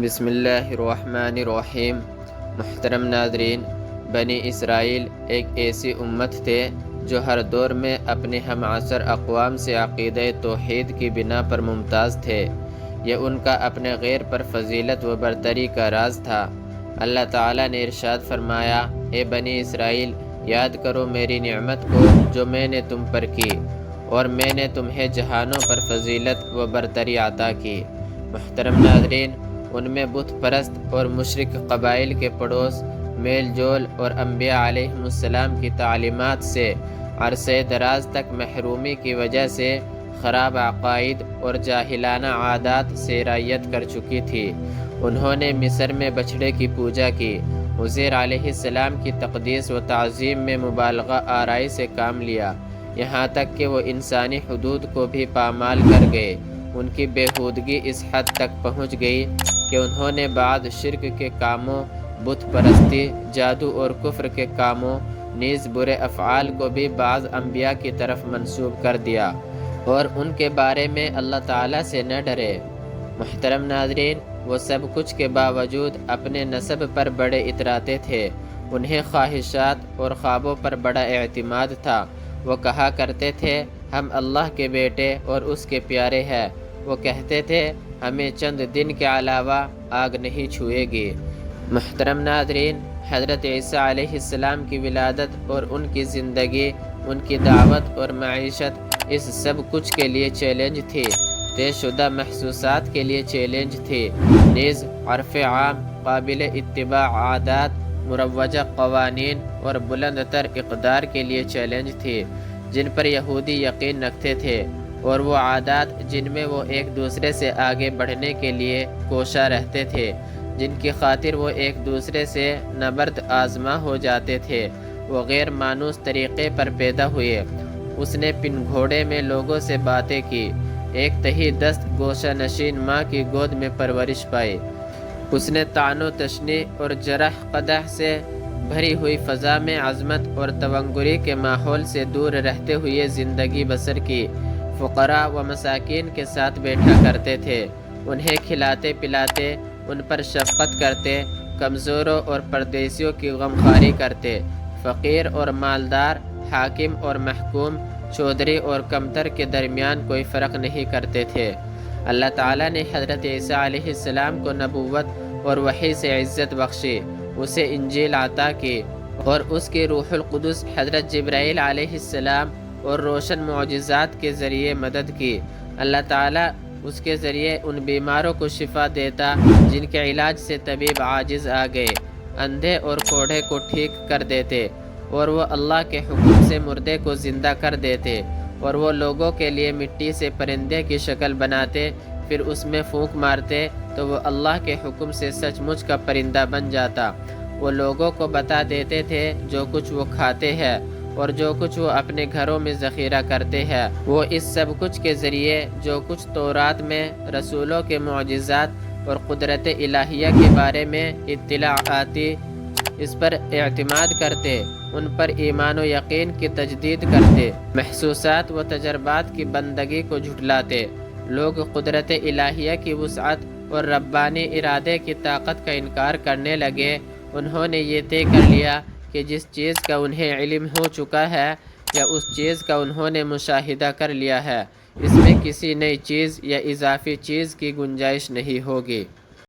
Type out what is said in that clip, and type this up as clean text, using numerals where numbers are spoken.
بسم اللہ الرحمن الرحیم۔ محترم ناظرین، بنی اسرائیل ایک ایسی امت تھے جو ہر دور میں اپنے ہم عصر اقوام سے عقیدہ توحید کی بنا پر ممتاز تھے۔ یہ ان کا اپنے غیر پر فضیلت و برتری کا راز تھا۔ اللہ تعالیٰ نے ارشاد فرمایا، اے بنی اسرائیل، یاد کرو میری نعمت کو جو میں نے تم پر کی، اور میں نے تمہیں جہانوں پر فضیلت و برتری عطا کی۔ محترم ناظرین، ان میں بت پرست اور مشرک قبائل کے پڑوس، میل جول اور انبیاء علیہم السلام کی تعلیمات سے عرصہ دراز تک محرومی کی وجہ سے خراب عقائد اور جاہلانہ عادات سرایت کر چکی تھی۔ انہوں نے مصر میں بچھڑے کی پوجا کی، عزیر علیہ السلام کی تقدیس و تعظیم میں مبالغہ آرائی سے کام لیا، یہاں تک کہ وہ انسانی حدود کو بھی پامال کر گئے۔ ان کی بےہودگی اس حد تک پہنچ گئی کہ انہوں نے بعض شرک کے کاموں، بت پرستی، جادو اور کفر کے کاموں، نیز برے افعال کو بھی بعض انبیاء کی طرف منسوب کر دیا، اور ان کے بارے میں اللہ تعالیٰ سے نہ ڈرے۔ محترم ناظرین، وہ سب کچھ کے باوجود اپنے نسب پر بڑے اتراتے تھے۔ انہیں خواہشات اور خوابوں پر بڑا اعتماد تھا۔ وہ کہا کرتے تھے، ہم اللہ کے بیٹے اور اس کے پیارے ہیں۔ وہ کہتے تھے، ہمیں چند دن کے علاوہ آگ نہیں چھوئے گی۔ محترم ناظرین، حضرت عیسیٰ علیہ السلام کی ولادت اور ان کی زندگی، ان کی دعوت اور معیشت اس سب کچھ کے لیے چیلنج تھی۔ طے شدہ محسوسات کے لیے چیلنج تھی، نیز عرف عام، قابل اتباع عادات، مروجہ قوانین اور بلند تر اقدار کے لیے چیلنج تھی، جن پر یہودی یقین رکھتے تھے، اور وہ عادات جن میں وہ ایک دوسرے سے آگے بڑھنے کے لیے کوشاں رہتے تھے، جن کی خاطر وہ ایک دوسرے سے نبرد آزما ہو جاتے تھے، وہ غیر مانوس طریقے پر پیدا ہوئے۔ اس نے پن گھوڑے میں لوگوں سے باتیں کی، ایک تہی دست گوشہ نشین ماں کی گود میں پرورش پائی۔ اس نے طعن و تشنیع اور جرح قدح سے بھری ہوئی فضا میں عظمت اور تونگری کے ماحول سے دور رہتے ہوئے زندگی بسر کی۔ فقراء و مساکین کے ساتھ بیٹھا کرتے تھے، انہیں کھلاتے پلاتے، ان پر شفقت کرتے، کمزوروں اور پردیسیوں کی غمخواری کرتے، فقیر اور مالدار، حاکم اور محکوم، چودھری اور کمتر کے درمیان کوئی فرق نہیں کرتے تھے۔ اللہ تعالیٰ نے حضرت عیسیٰ علیہ السلام کو نبوت اور وحی سے عزت بخشی، اسے انجیل عطا کی، اور اس کی روح القدس حضرت جبرائیل علیہ السلام اور روشن معجزات کے ذریعے مدد کی۔ اللہ تعالیٰ اس کے ذریعے ان بیماروں کو شفا دیتا جن کے علاج سے طبیب عاجز آ گئے، اندھے اور کوڑھے کو ٹھیک کر دیتے، اور وہ اللہ کے حکم سے مردے کو زندہ کر دیتے، اور وہ لوگوں کے لیے مٹی سے پرندے کی شکل بناتے، پھر اس میں پھونک مارتے تو وہ اللہ کے حکم سے سچ مچ کا پرندہ بن جاتا۔ وہ لوگوں کو بتا دیتے تھے جو کچھ وہ کھاتے ہیں اور جو کچھ وہ اپنے گھروں میں ذخیرہ کرتے ہیں۔ وہ اس سب کچھ کے ذریعے جو کچھ تورات میں رسولوں کے معجزات اور قدرت الہیہ کے بارے میں اطلاع آتی، اس پر اعتماد کرتے، ان پر ایمان و یقین کی تجدید کرتے، محسوسات و تجربات کی بندگی کو جھٹلاتے۔ لوگ قدرت الہیہ کی وسعت اور ربانی ارادے کی طاقت کا انکار کرنے لگے۔ انہوں نے یہ طے کر لیا کہ جس چیز کا انہیں علم ہو چکا ہے یا اس چیز کا انہوں نے مشاہدہ کر لیا ہے، اس میں کسی نئی چیز یا اضافی چیز کی گنجائش نہیں ہوگی۔